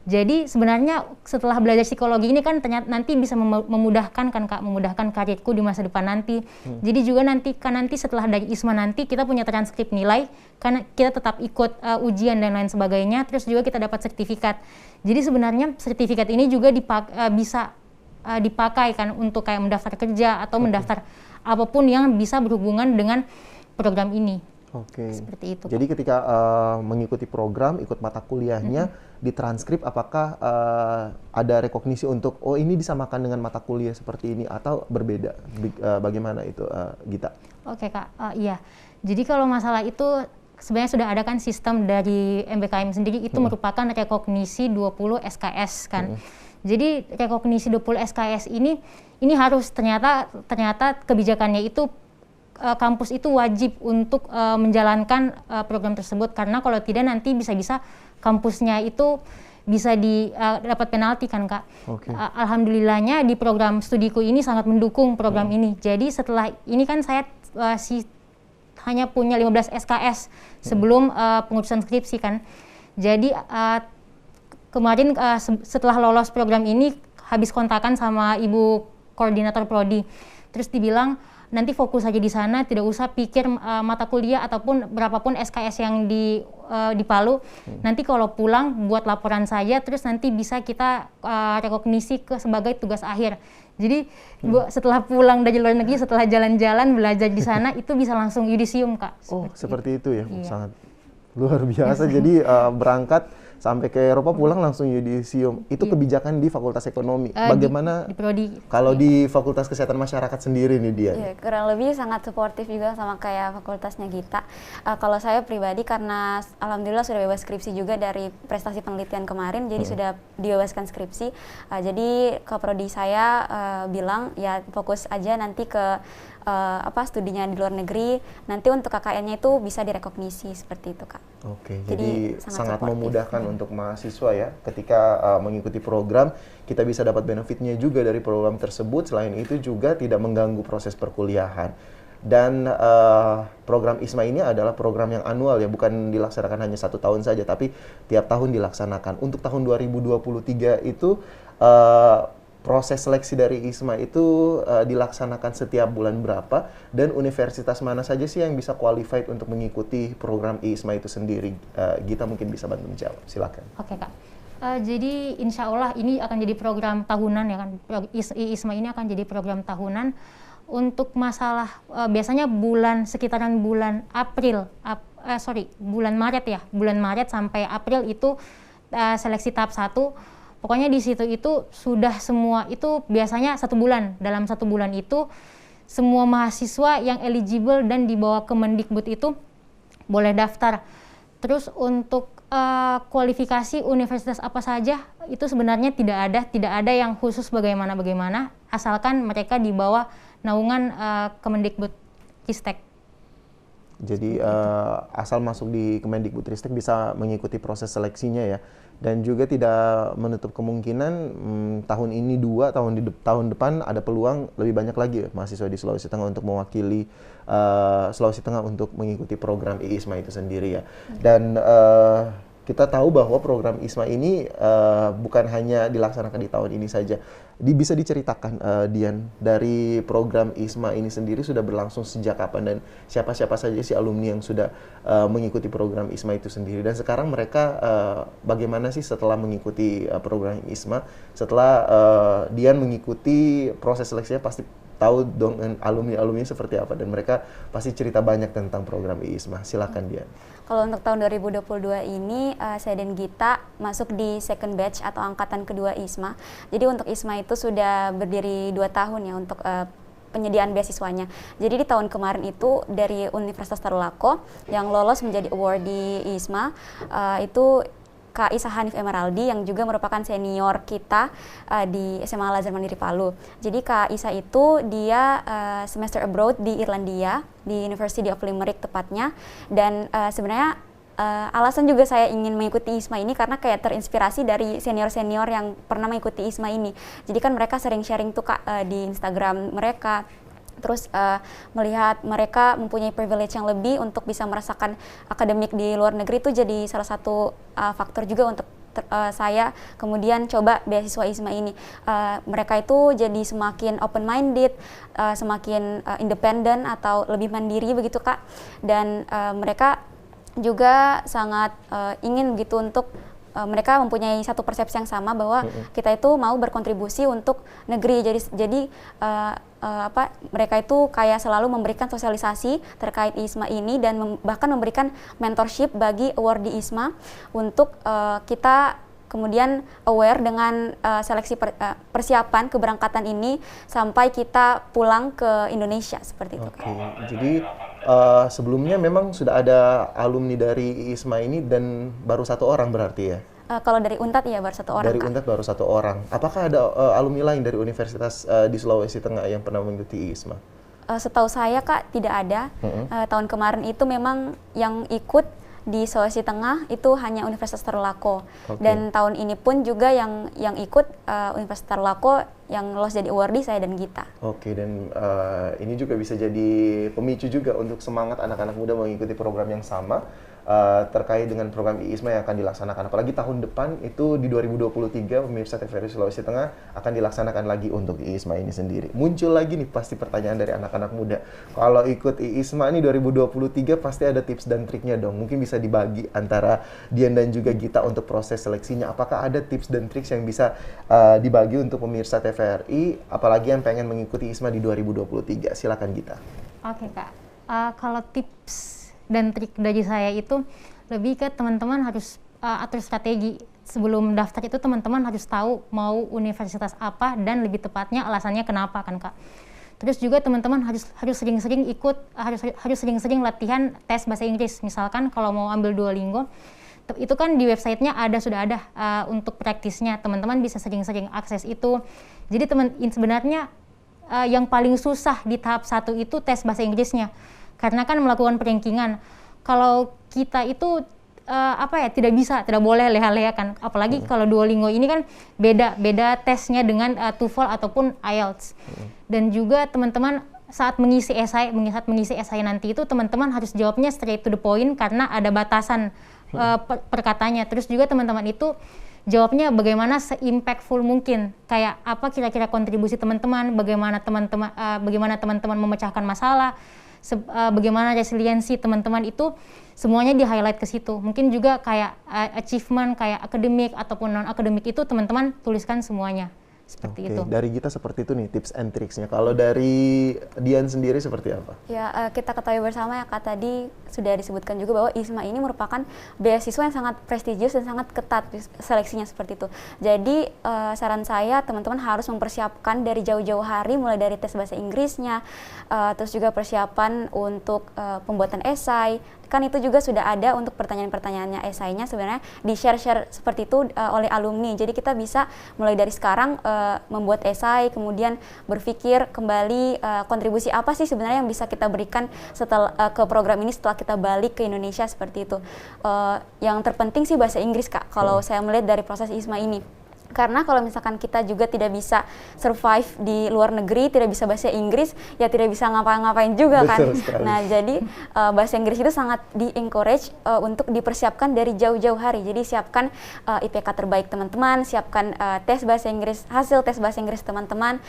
Jadi sebenarnya setelah belajar psikologi ini kan ternyata nanti bisa memudahkan kan Kak, memudahkan karirku di masa depan nanti. Jadi juga nanti setelah dari ISMA nanti kita punya transkrip nilai, karena kita tetap ikut ujian dan lain sebagainya, terus juga kita dapat sertifikat. Jadi sebenarnya sertifikat ini juga bisa dipakai kan untuk kayak mendaftar kerja atau mendaftar apapun yang bisa berhubungan dengan program ini. Oke. Seperti itu. Jadi ketika mengikuti program, ikut mata kuliahnya, di transkrip apakah ada rekognisi untuk ini disamakan dengan mata kuliah seperti ini atau berbeda? Bagaimana itu, Gita? Oke Kak, iya. Jadi kalau masalah itu sebenarnya sudah ada kan sistem dari MBKM sendiri itu merupakan rekognisi 20 SKS kan. Jadi rekognisi 20 SKS ini harus ternyata kebijakannya itu kampus itu wajib untuk menjalankan program tersebut, karena kalau tidak nanti bisa-bisa kampusnya itu bisa dapat penalti kan Kak. Alhamdulillahnya di program studiku ini sangat mendukung program ini. Jadi setelah ini kan saya hanya punya 15 SKS sebelum pengurusan skripsi kan. Jadi kemarin setelah lolos program ini habis kontakan sama ibu koordinator prodi. Terus dibilang nanti fokus saja di sana, tidak usah pikir mata kuliah ataupun berapapun SKS yang di Palu. Nanti kalau pulang buat laporan saja, terus nanti bisa kita rekognisi sebagai tugas akhir. Jadi setelah pulang dari luar negeri, setelah jalan-jalan belajar di sana itu bisa langsung yudisium Kak. Seperti itu ya, iya. Sangat luar biasa. Jadi berangkat sampai ke Eropa, pulang langsung yudisium. Itu kebijakan di Fakultas Ekonomi. Bagaimana di prodi? Kalau di Fakultas Kesehatan Masyarakat sendiri nih dia? Iya, kurang lebih sangat suportif juga sama kayak fakultasnya Gita. Kalau saya pribadi karena alhamdulillah sudah bebas skripsi juga dari prestasi penelitian kemarin, jadi sudah dibebaskan skripsi. Jadi ke prodi saya bilang ya fokus aja nanti ke studinya di luar negeri, nanti untuk KKN-nya itu bisa direkognisi seperti itu Kak. Oke, jadi sangat supportive. memudahkan untuk mahasiswa ya, ketika mengikuti program, kita bisa dapat benefitnya juga dari program tersebut, selain itu juga tidak mengganggu proses perkuliahan. Dan program ISMA ini adalah program yang annual ya, bukan dilaksanakan hanya 1 tahun saja, tapi tiap tahun dilaksanakan. Untuk tahun 2023 itu, proses seleksi dari ISMA itu dilaksanakan setiap bulan berapa, dan universitas mana saja sih yang bisa qualified untuk mengikuti program ISMA itu sendiri? Gita mungkin bisa bantu menjawab, silakan. Oke Kak, jadi insya Allah ini akan jadi program tahunan ya kan, ISMA ini akan jadi program tahunan. Untuk masalah biasanya sekitaran bulan bulan Maret ya, bulan Maret sampai April itu seleksi tahap 1. Pokoknya di situ itu sudah semua itu biasanya 1 bulan. Dalam 1 bulan itu semua mahasiswa yang eligible dan dibawa ke Mendikbud itu boleh daftar. Terus untuk kualifikasi universitas apa saja itu sebenarnya tidak ada yang khusus bagaimana, asalkan mereka di bawah naungan Kemendikbud Ristek. Jadi asal masuk di Kemendikbudristek bisa mengikuti proses seleksinya ya, dan juga tidak menutup kemungkinan tahun ini 2, tahun depan ada peluang lebih banyak lagi mahasiswa di Sulawesi Tengah untuk mewakili Sulawesi Tengah untuk mengikuti program ISMA itu sendiri ya. Dan kita tahu bahwa program ISMA ini bukan hanya dilaksanakan di tahun ini saja. Bisa diceritakan, Dian, dari program ISMA ini sendiri sudah berlangsung sejak kapan, dan siapa-siapa saja sih alumni yang sudah mengikuti program ISMA itu sendiri, dan sekarang mereka bagaimana sih setelah mengikuti program ISMA? Setelah Dian mengikuti proses seleksinya, pasti tahu dong alumni-alumni seperti apa, dan mereka pasti cerita banyak tentang program ISMA. Silakan Dian. Kalau untuk tahun 2022 ini, saya dan Gita masuk di second batch atau angkatan kedua ISMA. Jadi untuk ISMA itu sudah berdiri 2 tahun ya untuk penyediaan beasiswanya. Jadi di tahun kemarin itu dari Universitas Tadulako yang lolos menjadi award di ISMA itu Kak Isa Hanif Emeraldi yang juga merupakan senior kita di SMA Al Azhar Mandiri Palu. Jadi Kak Isa itu dia semester abroad di Irlandia, di University of Limerick tepatnya. Dan sebenarnya alasan juga saya ingin mengikuti ISMA ini karena kayak terinspirasi dari senior-senior yang pernah mengikuti ISMA ini. Jadi kan mereka sering sharing tuh Kak di Instagram mereka Terus melihat mereka mempunyai privilege yang lebih untuk bisa merasakan akademik di luar negeri itu jadi salah satu faktor juga untuk saya kemudian coba beasiswa ISMA ini. Mereka itu jadi semakin open minded, semakin independen atau lebih mandiri begitu Kak. Dan mereka juga sangat ingin begitu untuk mereka mempunyai satu persepsi yang sama bahwa kita itu mau berkontribusi untuk negeri. Jadi mereka itu kayak selalu memberikan sosialisasi terkait ISMA ini dan bahkan memberikan mentorship bagi award di ISMA untuk kita kemudian aware dengan seleksi persiapan keberangkatan ini sampai kita pulang ke Indonesia seperti itu. Oke, jadi sebelumnya memang sudah ada alumni dari ISMA ini dan baru 1 orang berarti ya? Kalau dari UNTAD ya baru 1 orang. Dari UNTAD baru 1 orang. Apakah ada alumni lain dari universitas di Sulawesi Tengah yang pernah mengikuti ISMA? Setahu saya Kak tidak ada. Tahun kemarin itu memang yang ikut di Sulawesi Tengah itu hanya Universitas Tadulako. Dan tahun ini pun juga yang ikut Universitas Tadulako yang lolos jadi awardee saya dan Gita. Oke, dan ini juga bisa jadi pemicu juga untuk semangat anak-anak muda mengikuti program yang sama terkait dengan program ISMA yang akan dilaksanakan. Apalagi tahun depan itu di 2023 pemirsa TVRI Sulawesi Tengah akan dilaksanakan lagi untuk ISMA ini sendiri. Muncul lagi nih pasti pertanyaan dari anak-anak muda. Kalau ikut ISMA nih 2023 pasti ada tips dan triknya dong. Mungkin bisa dibagi antara Dian dan juga Gita untuk proses seleksinya. Apakah ada tips dan trik yang bisa dibagi untuk pemirsa TVRI apalagi yang pengen mengikuti ISMA di 2023? Silakan Gita. Oke Kak, kalau tips dan trik dari saya itu lebih ke teman-teman harus atur strategi. Sebelum daftar itu teman-teman harus tahu mau universitas apa dan lebih tepatnya alasannya kenapa kan Kak. Terus juga teman-teman harus sering-sering ikut, harus sering-sering latihan tes bahasa Inggris. Misalkan kalau mau ambil Duolingo, itu kan di websitenya sudah ada untuk praktisnya. Teman-teman bisa sering-sering akses itu. Jadi sebenarnya yang paling susah di tahap 1 itu tes bahasa Inggrisnya. Karena kan melakukan perankingan. Kalau kita itu tidak boleh leha-leha kan. Apalagi kalau Duolingo ini kan beda tesnya dengan TOEFL ataupun IELTS. Dan juga teman-teman saat mengisi esai nanti itu teman-teman harus jawabnya straight to the point karena ada batasan perkatanya. Terus juga teman-teman itu jawabnya bagaimana se-impactful mungkin. Kayak apa kira-kira kontribusi teman-teman, bagaimana teman-teman memecahkan masalah, bagaimana resiliensi teman-teman itu semuanya di-highlight ke situ. Mungkin juga kayak achievement, kayak akademik ataupun non-akademik itu teman-teman tuliskan semuanya. Seperti itu. Dari kita seperti itu nih tips and tricksnya. Kalau dari Dian sendiri seperti apa? Ya, kita ketahui bersama ya Kak, tadi sudah disebutkan juga bahwa ISMA ini merupakan beasiswa yang sangat prestigius dan sangat ketat seleksinya seperti itu. Jadi saran saya teman-teman harus mempersiapkan dari jauh-jauh hari, mulai dari tes bahasa Inggrisnya, terus juga persiapan untuk pembuatan esai. Kan itu juga sudah ada untuk pertanyaan-pertanyaannya esainya sebenarnya di-share seperti itu oleh alumni. Jadi kita bisa mulai dari sekarang membuat esai, kemudian berpikir kembali kontribusi apa sih sebenarnya yang bisa kita berikan setelah ke program ini setelah kita balik ke Indonesia seperti itu. Yang terpenting sih bahasa Inggris Kak, kalau saya melihat dari proses ISMA ini. Karena kalau misalkan kita juga tidak bisa survive di luar negeri, tidak bisa bahasa Inggris, ya tidak bisa ngapa-ngapain juga kan. Nah, jadi bahasa Inggris itu sangat di-encourage untuk dipersiapkan dari jauh-jauh hari. Jadi siapkan IPK terbaik teman-teman, siapkan hasil tes bahasa Inggris teman-teman,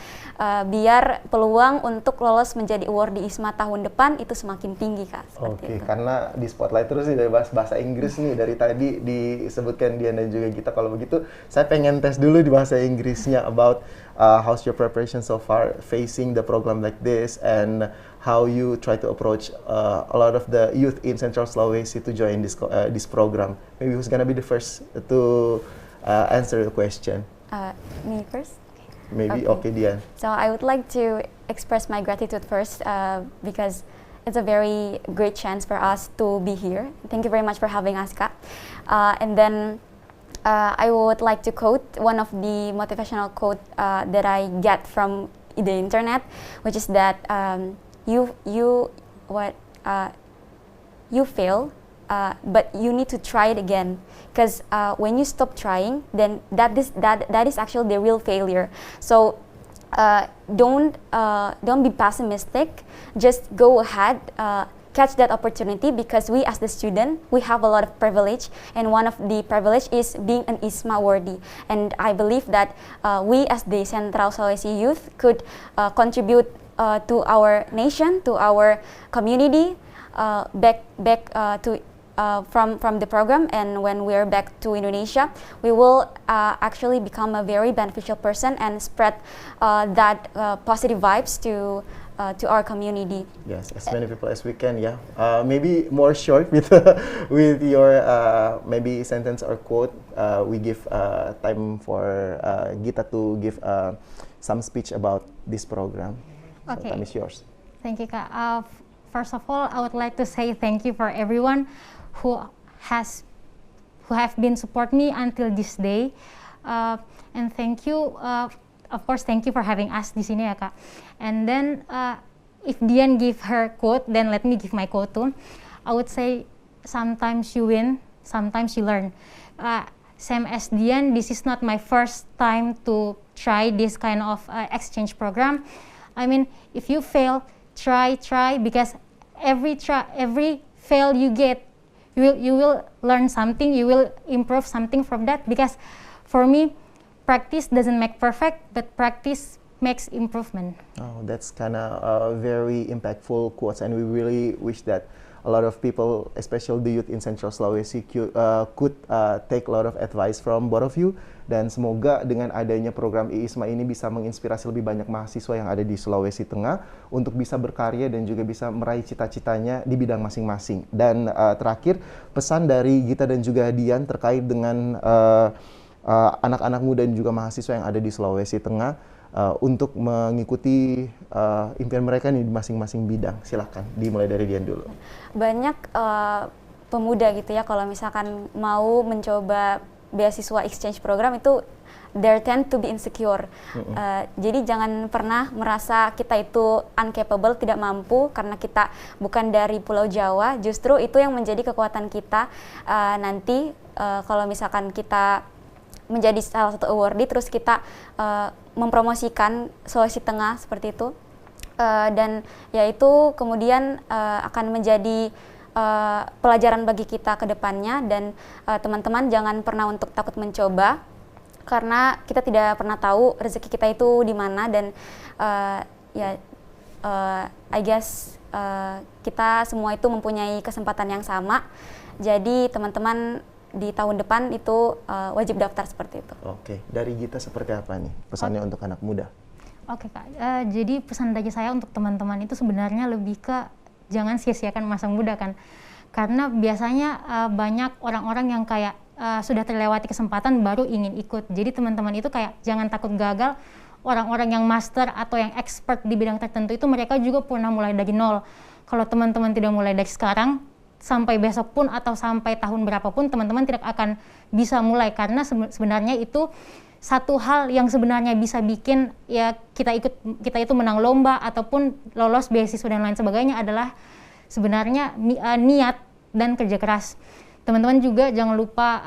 biar peluang untuk lolos menjadi award di ISMA tahun depan itu semakin tinggi Kak. Oke, karena di spotlight terus nih dari bahasa Inggris nih, dari tadi disebutkan Dian dan juga Gita. Kalau begitu, saya pengen tes dulu di bahasa Inggrisnya about how's your preparation so far facing the program like this and how you try to approach a lot of the youth in Central Sulawesi to join this program. Maybe who's gonna be the first to answer the question? Me first? Maybe, okay Dian. So I would like to express my gratitude first because it's a very great chance for us to be here. Thank you very much for having us, Kak. And then I would like to quote one of the motivational quote that I get from the internet, which is that you fail, but you need to try it again. Because when you stop trying, then that is actually the real failure. So don't be pessimistic. Just go ahead, catch that opportunity, because we as the student, we have a lot of privilege, and one of the privilege is being an ISMA worthy. And I believe that we as the Central Sulawesi youth could contribute to our nation, to our community, back to from the program. And when we're back to Indonesia, we will actually become a very beneficial person and spread that positive vibes to our community. Yes, as many people as we can. Yeah, maybe more short with with your maybe sentence or quote. We give time for Gita to give some speech about this program. Okay. So time is yours. Thank you, Kak. First of all, I would like to say thank you for everyone who have been support me until this day, and thank you, of course, thank you for having us di sini ya, Kak. And then if Dian give her quote, then let me give my quote too. I would say sometimes you win, sometimes you learn. Same as Dian, this is not my first time to try this kind of exchange program. I mean, if you fail, try, because every fail you get, you will learn something, you will improve something from that. Because for me, practice doesn't make perfect, but practice makes improvement. Oh, that's kind of very impactful quotes, and we really wish that a lot of people, especially the youth in Central Sulawesi, could take a lot of advice from both of you. Dan semoga dengan adanya program IISMA ini bisa menginspirasi lebih banyak mahasiswa yang ada di Sulawesi Tengah untuk bisa berkarya dan juga bisa meraih cita-citanya di bidang masing-masing. Dan terakhir, pesan dari Gita dan juga Dian terkait dengan anak-anak muda dan juga mahasiswa yang ada di Sulawesi Tengah untuk mengikuti impian mereka nih di masing-masing bidang. Silakan, dimulai dari Dian dulu. Banyak pemuda gitu ya, kalau misalkan mau mencoba beasiswa exchange program itu they tend to be insecure. Jadi jangan pernah merasa kita itu incapable, tidak mampu karena kita bukan dari Pulau Jawa. Justru itu yang menjadi kekuatan kita nanti kalau misalkan kita menjadi salah satu awardee, terus kita mempromosikan Sulawesi Tengah seperti itu, dan yaitu kemudian akan menjadi pelajaran bagi kita ke depannya. Dan teman-teman jangan pernah untuk takut mencoba, karena kita tidak pernah tahu rezeki kita itu di mana. Dan I guess kita semua itu mempunyai kesempatan yang sama. Jadi teman-teman di tahun depan itu wajib daftar seperti itu. Oke, dari Gita seperti apa nih pesannya untuk anak muda? Oke, Kak, jadi pesan dari saya untuk teman-teman itu sebenarnya lebih ke jangan sia-siakan masa muda kan. Karena biasanya banyak orang-orang yang kayak sudah terlewati kesempatan baru ingin ikut. Jadi teman-teman itu kayak jangan takut gagal. Orang-orang yang master atau yang expert di bidang tertentu itu mereka juga pernah mulai dari nol. Kalau teman-teman tidak mulai dari sekarang, sampai besok pun atau sampai tahun berapapun teman-teman tidak akan bisa mulai. Karena sebenarnya itu satu hal yang sebenarnya bisa bikin ya kita itu menang lomba ataupun lolos beasiswa dan lain sebagainya adalah sebenarnya niat dan kerja keras. Teman-teman juga jangan lupa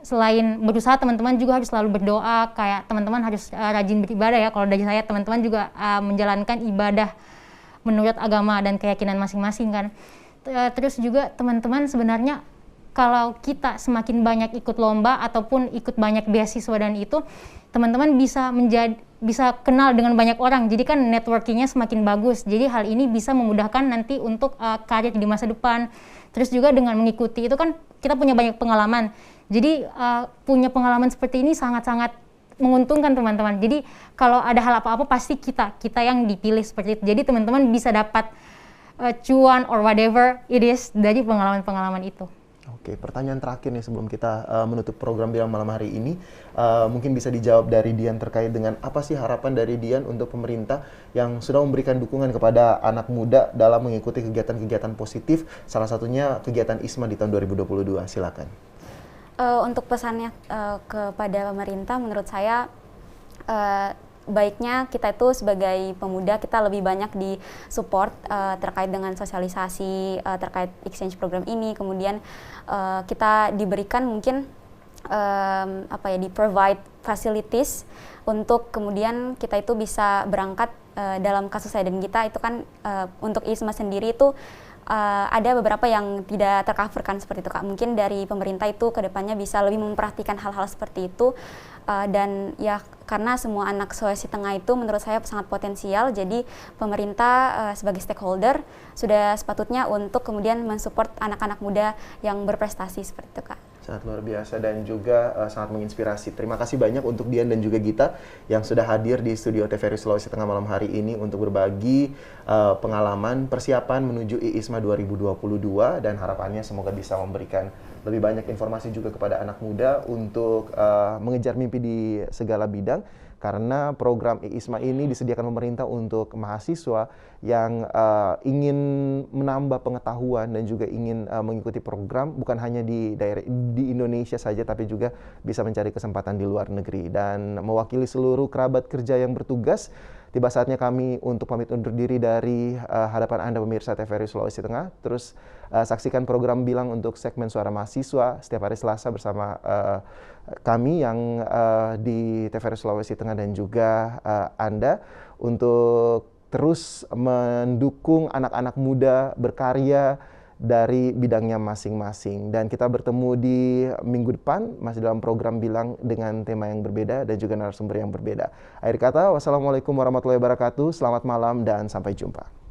selain berusaha, teman-teman juga harus selalu berdoa. Kayak teman-teman harus rajin beribadah ya. Kalau dari saya, teman-teman juga menjalankan ibadah menurut agama dan keyakinan masing-masing kan. Terus juga teman-teman sebenarnya kalau kita semakin banyak ikut lomba ataupun ikut banyak beasiswa dan itu, teman-teman bisa kenal dengan banyak orang. Jadi kan networkingnya semakin bagus. Jadi hal ini bisa memudahkan nanti untuk karir di masa depan. Terus juga dengan mengikuti itu kan kita punya banyak pengalaman. Jadi punya pengalaman seperti ini sangat-sangat menguntungkan teman-teman. Jadi kalau ada hal apa-apa pasti kita yang dipilih seperti itu. Jadi teman-teman bisa dapat cuan or whatever it is dari pengalaman-pengalaman itu. Oke, pertanyaan terakhir nih sebelum kita menutup program Bilang malam hari ini, mungkin bisa dijawab dari Dian terkait dengan apa sih harapan dari Dian untuk pemerintah yang sudah memberikan dukungan kepada anak muda dalam mengikuti kegiatan-kegiatan positif, salah satunya kegiatan ISMA di tahun 2022. Silakan. Untuk pesannya kepada pemerintah, menurut saya baiknya kita itu sebagai pemuda kita lebih banyak di support terkait dengan sosialisasi terkait exchange program ini. Kemudian kita diberikan mungkin di provide facilities untuk kemudian kita itu bisa berangkat. Dalam kasus saya dan Gita itu kan untuk ISMA sendiri itu ada beberapa yang tidak tercoverkan seperti itu Kak. Mungkin dari pemerintah itu kedepannya bisa lebih memperhatikan hal-hal seperti itu, dan ya karena semua anak Sulawesi Tengah itu menurut saya sangat potensial, jadi pemerintah sebagai stakeholder sudah sepatutnya untuk kemudian mensupport anak-anak muda yang berprestasi seperti itu Kak. Sangat luar biasa dan juga sangat menginspirasi. Terima kasih banyak untuk Dian dan juga Gita yang sudah hadir di studio TVRI Sulawesi Tengah malam hari ini untuk berbagi pengalaman persiapan menuju IISMA 2022, dan harapannya semoga bisa memberikan lebih banyak informasi juga kepada anak muda untuk mengejar mimpi di segala bidang. Karena program IISMA ini disediakan pemerintah untuk mahasiswa yang ingin menambah pengetahuan dan juga ingin mengikuti program bukan hanya di Indonesia saja, tapi juga bisa mencari kesempatan di luar negeri. Dan mewakili seluruh kerabat kerja yang bertugas, tiba saatnya kami untuk pamit undur diri dari hadapan Anda pemirsa TVRI Sulawesi Tengah. Terus saksikan program Bilang untuk segmen Suara Mahasiswa setiap hari Selasa bersama kami yang di TVRI Sulawesi Tengah dan juga Anda untuk terus mendukung anak-anak muda berkarya dari bidangnya masing-masing. Dan kita bertemu di minggu depan masih dalam program Bilang dengan tema yang berbeda dan juga narasumber yang berbeda. Akhir kata, wassalamualaikum warahmatullahi wabarakatuh. Selamat malam dan sampai jumpa.